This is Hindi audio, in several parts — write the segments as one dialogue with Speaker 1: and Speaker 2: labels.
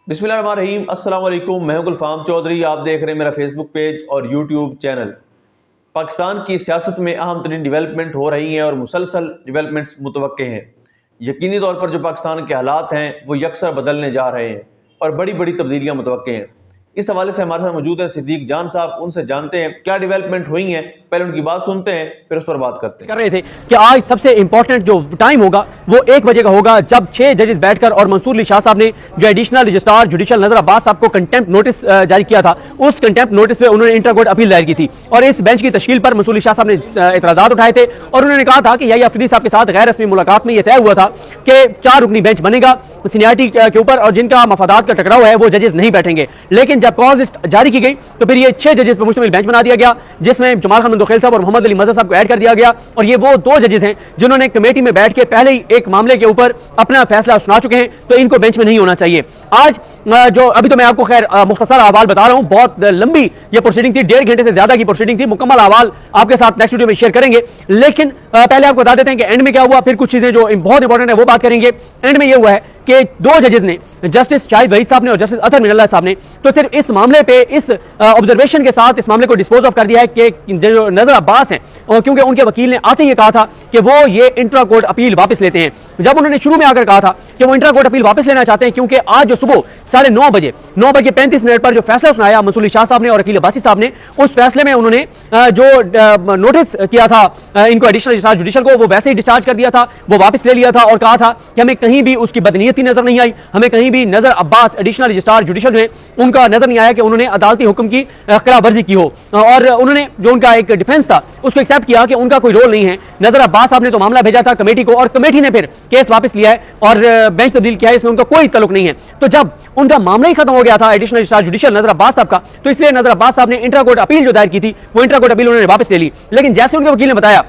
Speaker 1: बिस्मिल्लाहिर्रहमानिर्रहीम, अस्सलाम वालेकुम। मैं हूं गुलफाम चौधरी। आप देख रहे हैं मेरा फेसबुक पेज और यूट्यूब चैनल। पाकिस्तान की सियासत में अहम तरीन डेवलपमेंट हो रही हैं और मुसलसल डेवलपमेंट्स मुतवक्के हैं। यकीनी तौर पर जो पाकिस्तान के हालात हैं वो यकसर बदलने जा रहे हैं और बड़ी बड़ी तब्दीलियाँ मुतवक्के हैं। इस हवाले से हमारे साथ मौजूद है सिद्दीक जान साहब। उनसे जानते हैं क्या डेवलपमेंट हुई हैं, पहले उनकी बात सुनते हैं फिर उस पर बात करते हैं।
Speaker 2: कर रहे थे कि आज सबसे इंपॉर्टेंट जो टाइम होगा वो 1 बजे का होगा, जब 6 जजेस बैठकर और मंसूर अली शाह साहब ने जो एडिशनल रजिस्ट्रार जुडिशल नजर अब्बास साहब को कंटेम्प्ट नोटिस जारी किया था, उस कंटेम्प्ट नोटिस पे उन्होंने इंटर कोर्ट अपील दायर की थी और इस बेंच की तश्कील पर मंसूर अली शाह साहब ने एतराजात उठाए थे और उन्होंने कहा था कि याहिया अफरीदी साहब के साथ गैर रस्मी मुलाकात में यह तय हुआ था कि 4 रुकनी बेंच बनेगा सीनियरिटी के ऊपर और जिनका मफादात का टकराव है वो जजेस नहीं बैठेंगे। लेकिन जब कॉज लिस्ट जारी की गई तो फिर ये 6 जजेस पर मुश्तमिल बेंच बना दिया गया, जिसमें जमाल खान मंदोखेल साहब और मोहम्मद अली मजहर साहब को ऐड कर दिया गया और ये वो 2 जजेस हैं जिन्होंने कमेटी में बैठ के पहले ही एक मामले के ऊपर अपना फैसला सुना चुके हैं, तो इनको बेंच में नहीं होना चाहिए। आज जो अभी तो मैं आपको खैर मुख्तसर अहवाल बता रहा हूं, बहुत लंबी ये प्रोसीडिंग थी, 1.5 घंटे से ज्यादा की प्रोसीडिंग थी। मुकम्मल अहवाल आपके साथ नेक्स्ट वीडियो में शेयर करेंगे, लेकिन पहले आपको बता देते हैं कि एंड में क्या हुआ, फिर कुछ चीजें जो बहुत इंपॉर्टेंट है वो बात करेंगे। एंड में ये हुआ है कि 2 जजेस ने, जस्टिस शाहिद वहीद साहब ने और जस्टिस अतर मिनल्ला साहब ने, तो सिर्फ इस मामले पे इस ऑब्जर्वेशन के साथ इस मामले को डिस्पोज ऑफ कर दिया है कि जो नजर अब्बास हैं, और क्योंकि उनके वकील ने आते ही कहा था कि वो ये इंट्रा कोर्ट अपील वापस लेते हैं। जब उन्होंने शुरू में आकर कहा था कि वो इंट्रा कोर्ट अपील वापस लेना चाहते हैं क्योंकि आज जो सुबह 9:35 पर जो फैसला सुनाया मंसूर अली शाह साहब ने और अकील अब्बासी साहब ने, उस फैसले में उन्होंने जो नोटिस किया था इनको एडिशनल रजिस्ट्रार जुडिशल को, वो वैसे ही डिस्चार्ज कर दिया था, वो वापस ले लिया था और कहा था कि हमें कहीं भी उसकी बदनीयती नजर नहीं आई, हमें कहीं भी नजर अब्बास एडिशनल रजिस्ट्रार जुडिशल जो है उनका नजर नहीं आया कि उन्होंने अदालती हुक्म की खिलाफवर्जी की हो। और उन्होंने जो उनका एक डिफेंस था उसको एक्सेप्ट किया कि उनका कोई रोल नहीं है। नजर अब्बास साहब ने तो मामला भेजा था कमेटी को और कमेटी ने फिर केस वापस लिया है और बेंच तब्दील किया है, इसमें उनका कोई तल्लुक नहीं है। तो जब उनका मामला ही खत्म हो गया था एडिशनल रजिस्ट्रार जुडिशल नजर अब्बास साहब का, तो इसलिए नजर अब्बास साहब ने इंट्रा कोर्ट अपील जो दायर की थी वो इंट्रा कोर्ट अपील उन्होंने वापस ले ली। लेकिन जैसे उनके वकील ने बताया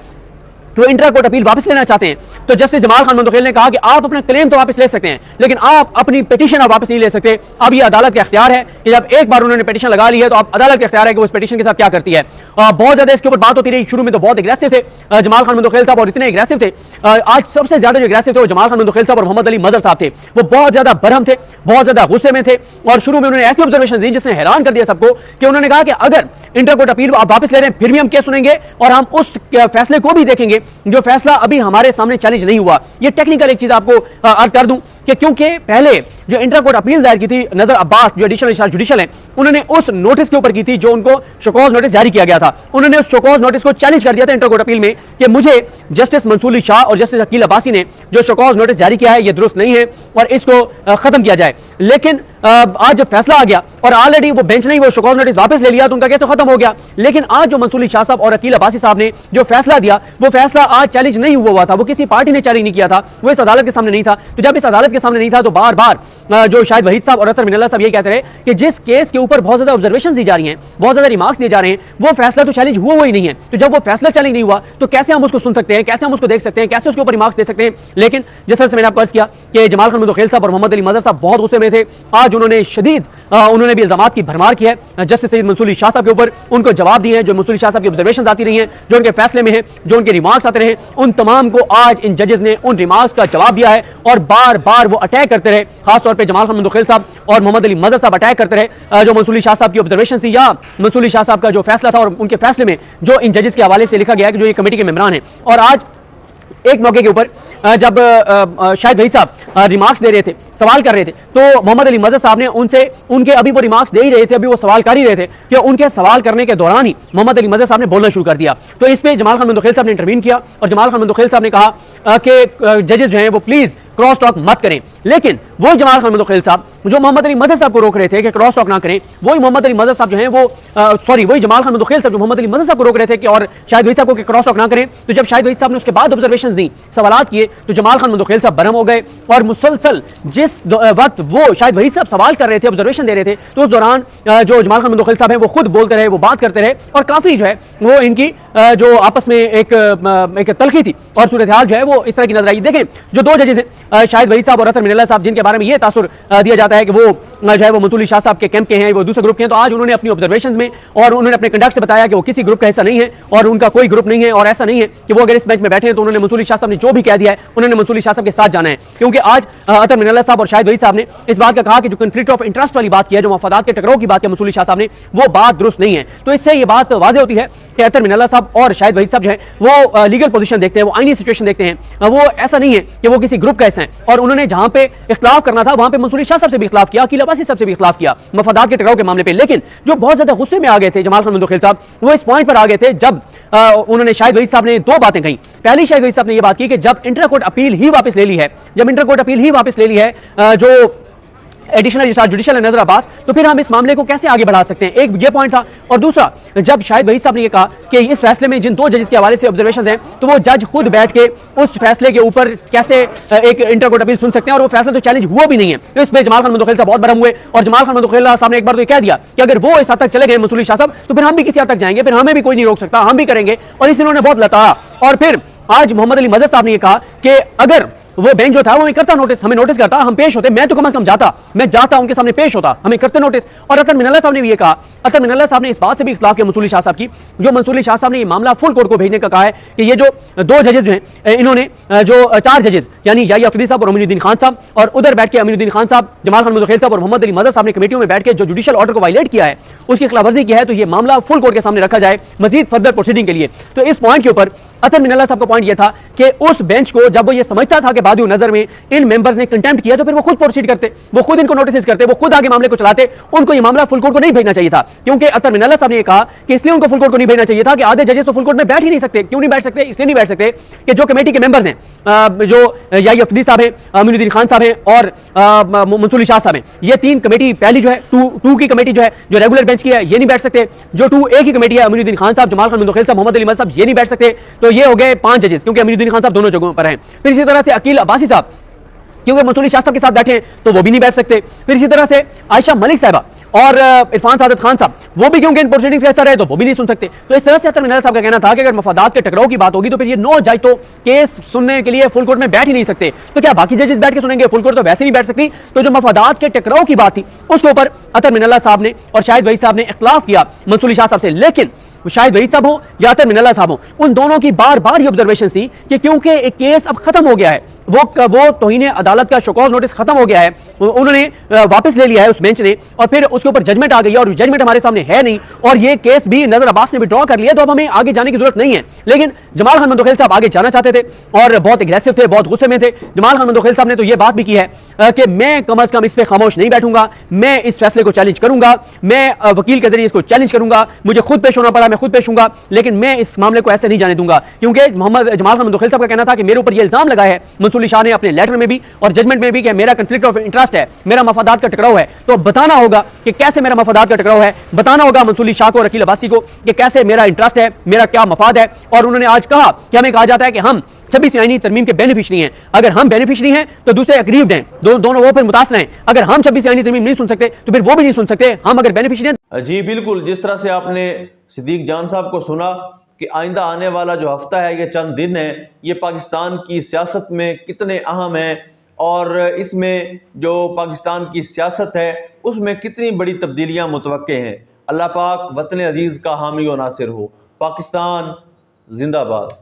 Speaker 2: तो इंट्रा कोर्ट अपील वापस लेना चाहते हैं, तो जस्टिस जमाल खान मंदोखेल ने कहा कि आप अपना क्लेम तो वापस ले सकते हैं लेकिन आप अपनी पिटीशन आप वापस नहीं ले सकते। अब ये अदालत का इख्तियार है कि जब एक बार उन्होंने पिटीशन लगा ली है तो अब अदालत का इख्तियार है कि उस पिटीशन के साथ क्या करती है। बहुत ज्यादा इसके ऊपर बात होती रही, शुरू में तो बहुत एग्रेसिव थे जमाल खान मंदोखेल साहब और इतने एग्रेसिव थे, आज सबसे ज्यादा जो एग्रेसिव थे वो जमाल खान मंदोखेल साहब और मोहम्मद अली मजहर साहब थे। वो बहुत ज्यादा बरहम थे, बहुत ज्यादा गुस्से में थे और शुरू में उन्होंने ऐसी ऑब्जर्वेशन दी जिसने हैरान कर दिया सबको कि उन्होंने कहा कि अगर इंटर कोर्ट अपील आप वापस ले रहे हैं फिर भी हम केस सुनेंगे और हम उस फैसले को भी देखेंगे जो फैसला अभी हमारे सामने चैलेंज नहीं हुआ। ये टेक्निकल एक चीज आपको अर्ज कर दूं कि क्योंकि पहले जो इंटर कोर्ट अपील दायर की थी नजर अब्बास जो एडिशनल रजिस्ट्रार जुडिशल है, उन्होंने उस नोटिस के ऊपर की थी जो उनको शोकॉज नोटिस जारी किया गया था। उन्होंने उस शोकॉज नोटिस को चैलेंज कर दिया था इंटर कोर्ट अपील में कि मुझे जस्टिस मंसूर अली शाह और जस्टिस अकील अब्बासी ने जो शोकॉज नोटिस जारी किया है ये दुरुस्त नहीं है और इसको खत्म किया जाए। लेकिन आज जब फैसला आ गया और ऑलरेडी वो बेंच ने वो शोकॉज नोटिस वापस ले लिया तो उनका केस तो खत्म हो गया। लेकिन आज जो मंसूर अली शाह साहब और अकील अब्बासी साहब ने जो फैसला दिया वो फैसला आज चैलेंज नहीं हुआ था, वो किसी पार्टी ने चैलेंज नहीं किया था, वो इस अदालत के सामने नहीं था। तो जब इस अदालत के सामने नहीं था तो बार बार जो शाहिद वहीद साहब और अतर मिनल्ला साहब ये कहते रहे कि जिस केस के ऊपर बहुत ज्यादा ऑब्जर्वेशंस दी जा रही हैं, बहुत ज्यादा रिमार्क्स दिए जा रहे हैं, वो फैसला तो चैलेंज हुआ ही नहीं है। तो जब वो फैसला चैलेंज नहीं हुआ तो कैसे हम उसको सुन सकते हैं, कैसे हम उसको देख सकते हैं, कैसे उसके ऊपर रिमार्क्स दे सकते हैं। लेकिन जिस तरह से मैंने आपको अर्ज किया कि जमाल खान मंदोखेल साहब और मोहम्मद अली मजहर साहब बहुत गुस्से में थे, आज उन्होंने शदीद उन्होंने भी इल्जामात की भरमार की है जस्टिस सैयद मंसूर अली शाह साहब के ऊपर, उनको जवाब दिए हैं जो मंसूर अली शाह साहब की ऑब्जर्वेशंस आती रही हैं, जो उनके फैसले में है, जो उनके रिमार्क्स आते रहे, उन तमाम को आज इन जजेस ने उन रिमार्क्स का जवाब दिया है और बार बार वो अटैक करते रहे। खासतौर पर जमाल खान मंदोखेल साहब और मोहम्मद अली मजहर साहब अटैक करते रहे जो मंसूर अली शाह साहब की ऑब्जर्वेशन थी या मंसूर अली शाह साहब का जो फैसला था और उनके फैसले में जो इन जजेस के हवाले से लिखा गया है कि जो ये कमेटी के मेंबरान हैं। और आज एक मौके के ऊपर जब शाहिद वहीद साहब रिमार्क्स दे रहे थे, सवाल कर रहे थे, तो मोहम्मद अली मजहर साहब ने उनसे उनके अभी वो रिमार्क्स दे ही रहे थे, अभी वो सवाल कर ही रहे थे कि उनके सवाल करने के दौरान ही मोहम्मद अली मजहर साहब ने बोलना शुरू कर दिया। तो इस पे जमाल खान मंदोखेल साहब ने इंटरवीन किया और जमाल खान मंदोखेल साहब ने कहा कि जजेस जो हैं वो प्लीज क्रॉस टॉक मत करें। लेकिन वो जमाल खान मंदोखेल साहब जो मोहम्मद अली मजहर साहब को रोक रहे थे कि क्रॉस टॉक ना करें, वही मोहम्मद अली मजहर साहब जो हैं वो वही जमाल खान मंदोखेल साहब जो मोहम्मद अली मजहर साहब को रोक रहे थे कि और शाहिद वहीद साहब को क्रॉस टॉक ना करें, तो जब शाहिद वहीद साहब ने उसके बाद ऑब्जर्वेशंस दी, सवालात किए, तो जमाल खान मंदोखेल साहब बरहम हो गए और मुसलसल जिस वक्त वो शाहिद वहीद साहब सवाल कर रहे थे, ऑब्जर्वेशन दे रहे थे, तो उस दौरान जो जमाल खान मंदोखेल साहब हैं वो खुद बोलते रहे, वो बात करते रहे और काफी जो है वो इनकी जो आपस में एक तलखी थी और सूरत हाल जो है वो इस तरह की नजर आई। देखें जो 2 जजेस हैं शाहिद वहीद साहब और अतर मिनल्ला साहब, जिनके बारे में ये तासुर दिया जाता है कि वो जो है वो मंसूर अली शाह साहब के कैंप के हैं, वो दूसरे ग्रुप के हैं। तो आज उन्होंने अपनी ऑब्जर्वेशन में और उन्होंने अपने कंडक्ट से बताया कि वो किसी ग्रुप का हिस्सा नहीं है और उनका कोई ग्रुप नहीं है, और ऐसा नहीं है कि वो अगर इस मैच में बैठे हैं तो उन्होंने मंसूर अली शाह साहब ने जो भी कह दिया है उन्होंने मंसूर अली शाह साहब के साथ जाना है। क्योंकि आज अतर मिनल्ला साहब और शाहिद वहीद साहब ने इस बात का कहा कि जो कॉन्फ्लिक्ट ऑफ इंटरेस्ट वाली बात की है, जो मफादात के टकराव की बात की मंसूर अली शाह साहब ने, वो बात दुरुस्त नहीं है। तो इससे ये बात वाज़ेह होती है कि अतर मिनल्ला साहब और शाहिद वहीद साहब जो है वो लीगल पोजीशन देखते हैं, वो आईनी सिचुएशन देखते हैं, वो ऐसा नहीं है कि वो किसी ग्रुप का हिस्सा है। और उन्होंने जहां पे इख्तिलाफ करना था वहां पे मंसूर अली शाह साहब से भी इख्तिलाफ किया, अकील अब्बासी साहब से भी इख्तिलाफ किया मफादात के टकराव के मामले पे। लेकिन जो बहुत ज्यादा गुस्से में आ गए थे जमाल खान मंदोखेल साहब, वो इस पॉइंट पर आ गए थे जब उन्होंने शाहिद वहीद साहब ने दो बातें कही। पहली, शाहिद वहीद साहब ने यह बात की कि जब इंटर कोर्ट अपील ही वापस ले ली है, जब इंटर कोर्ट अपील ही वापस ले ली है जो एडिशनल रजिस्ट्रार जुडिशियल नजर अब्बास, तो फिर हम इस मामले को कैसे आगे बढ़ा सकते हैं। एक ये पॉइंट था। और दूसरा, जब शाहिद वहीद साहब ने यह कहा कि इस फैसले में जिन दो जजेस के हवाले से ऑब्जर्वेशंस हैं, तो वो जज खुद बैठ के उस फैसले के ऊपर कैसे एक इंटर कोर्ट अपील सुन सकते हैं, और वो फैसला तो चैलेंज हुआ भी नहीं है। तो इसमें जमाल खान मंदोखेल साहब बहुत बरहम हुए, और जमाल खान मंदोखेल साहब ने एक बार तो कह दिया कि अगर वो इस हद तक चले गए मंसूर अली शाह साहब, तो फिर हम भी किसी हद तक जाएंगे, फिर हमें भी कोई नहीं रोक सकता, हम भी करेंगे। और इस इन्होंने बहुत लताड़ा। और फिर आज मोहम्मद अली मजहर साहब ने यह कहा कि अगर वो बेंच जो था वो हमें करता नोटिस, हमें नोटिस करता, हम पेश होते, मैं तो कम से कम जाता, मैं जाता उनके सामने पेश होता, हमें करते नोटिस। और अतर मिनल्ला साहब ने भी ये कहा, अतर मिनल्ला साहब ने इस बात से भी इख्तिलाफ किया मंसूर अली शाह साहब की, जो मंसूर अली शाह साहब ने ये मामला फुल कोर्ट को भेजने का कहा है कि ये जो दो जजेस जो हैं, इन्होंने जो चार जजेस यानी याहिया अफरीदी साहब और अमीनुद्दीन खान साहब, और उधर बैठ के अमीनुद्दीन खान साहब, जमाल खान मंदोखेल साहब और मोहम्मद अली मजहर साहब ने कमेटियों में बैठ के जो जुडिशियल ऑर्डर को वायलेट किया है, उसकी खिलाफवर्जी की है, तो ये मामला फुल कोर्ट के सामने रखा जाए मजीद फर्दर प्रोसीडिंग के लिए। तो इस पॉइंट के ऊपर अतर मिनल्ला साहब का पॉइंट यह था कि उस बेंच को जब वो ये समझता था कि बादी नजर में इन मेंबर्स ने कंटेम्प्ट किया, तो फिर वो खुद प्रोसीड करते, वो खुद इनको नोटिस करते, वो खुद आगे मामले को चलाते। उनको ये मामला फुल कोर्ट को नहीं भेजना चाहिए था, क्योंकि अतर मिनल्ला साहब ने कहा कि इसलिए उनको फुल कोर्ट को नहीं भेजना चाहिए था कि आधे जजेस तो फुल कोर्ट में बैठ ही नहीं सकते। क्यों नहीं बैठ सकते? इसलिए नहीं बैठ सकते कि जो कमेटी के मेंबर्स हैं, जो याहिया अफरीदी साहब हैं, अमीनुद्दीन खान साहब हैं और मंसूर अली शाह साहब हैं, ये तीन कमेटी, पहली जो है टू की कमेटी जो है, जो रेगुलर बेंच की है, ये नहीं बैठ सकते। जो 2A की कमेटी है, अमीनुद्दीन खान साहब, जमाल खान मंदोखेल साहब, मोहम्मद अली मजहर साहब, ये नहीं बैठ सकते। तो ये हो गए 5 जजेस, क्योंकि अमीनुद्दीन खान साहब दोनों जगहों पर हैं। फिर इसी तरह से अकील अब्बासी साहब, क्योंकि मंसूर अली शाह साहब के साथ बैठे हैं, तो वो भी नहीं बैठ सकते। फिर इसी तरह से आयशा मलिक साहबा और इरफान सादत खान साहब, वो भी क्योंकि इन प्रोसीडिंग्स का हिस्सा रहे, तो वो भी नहीं सुन सकते। तो इस तरह से अतर मिनल्ला साहब का कहना था कि अगर मफादात के टकराव की बात होगी तो फिर ये 9 जज तो केस सुनने के लिए फुल कोर्ट में बैठ ही नहीं सकते। तो क्या बाकी जजेस बैठ के सुनेंगे? फुल कोर्ट तो वैसे नहीं बैठ सकती। तो जो मफादात के टकराव की बात थी, उसके ऊपर अतर मिनल्ला साहब ने और शाहिद वहीद साहब ने इख्तिलाफ किया मंसूर अली शाह साहब से। लेकिन शाहिद वहीद साहब हो या अतर मिनल्ला साहब हो, उन दोनों की बार बार ये ऑब्जर्वेशन थी कि क्योंकि एक केस अब खत्म हो गया है, वो तौहीन अदालत का शोकॉज नोटिस खत्म हो गया है, उन्होंने वापस ले लिया है उस बेंच ने, और फिर उसके ऊपर जजमेंट आ गई है, और जजमेंट हमारे सामने है नहीं, और ये केस भी नजर अब्बास ने विड्रॉ कर लिया, तो अब हमें आगे जाने की जरूरत नहीं है। लेकिन जमाल खान मंदोखेल साहब आगे जाना चाहते थे और बहुत एग्रेसिव थे, बहुत गुस्से में थे। जमाल खान मंदोखेल साहब ने तो ये बात भी की है कि मैं कम अज कम इस पर खामोश नहीं बैठूंगा, मैं इस फैसले को चैलेंज करूंगा, मैं वकील के जरिए इसको चैलेंज करूंगा, मुझे खुद पेश होना पड़ा, मैं खुद पेश होऊंगा, लेकिन मैं इस मामले को ऐसे नहीं जाने दूंगा। क्योंकि जमाल खान मंदोखेल साहब का कहना था कि मेरे ऊपर ये इल्जाम लगाया है मंसूर अली शाह ने अपने लेटर में भी और जजमेंट में भी कि मेरा कॉन्फ्लिक्ट ऑफ इंटरेस्ट है, मेरा मफादात का टकराव है। तो बताना होगा कि कैसे मेरा मफादात का टकराव है, बताना होगा मंसूर अली शाह को और अकील अब्बासी को कि कैसे मेरा इंटरेस्ट है, मेरा क्या मफाद है। और उन्होंने आज कहा कि हमें कहा जाता है कि हम 26 आईनी तरमीम के बेनिफिशरी हैं, अगर हम बेनिफिशरी हैं तो दूसरे अग्रीव्ड हैं, दोनों वो फिर मुतासर हैं। अगर हम 26 आईनी तरमीम नहीं सुन सकते तो फिर वो भी नहीं सुन सकते, हम अगर बेनिफिशरी हैं।
Speaker 1: जी बिल्कुल, जिस तरह से आपने सिद्दीक जान साहब को सुना कि आइंदा आने वाला जो हफ्ता है, ये चंद दिन है, ये पाकिस्तान की सियासत में कितने अहम है, और इसमें जो पाकिस्तान की सियासत है उसमें कितनी बड़ी तब्दीलियां मुतवक्के हैं। अल्लाह पाक वतन अजीज़ का हामी और नासिर हो। पाकिस्तान जिंदाबाद।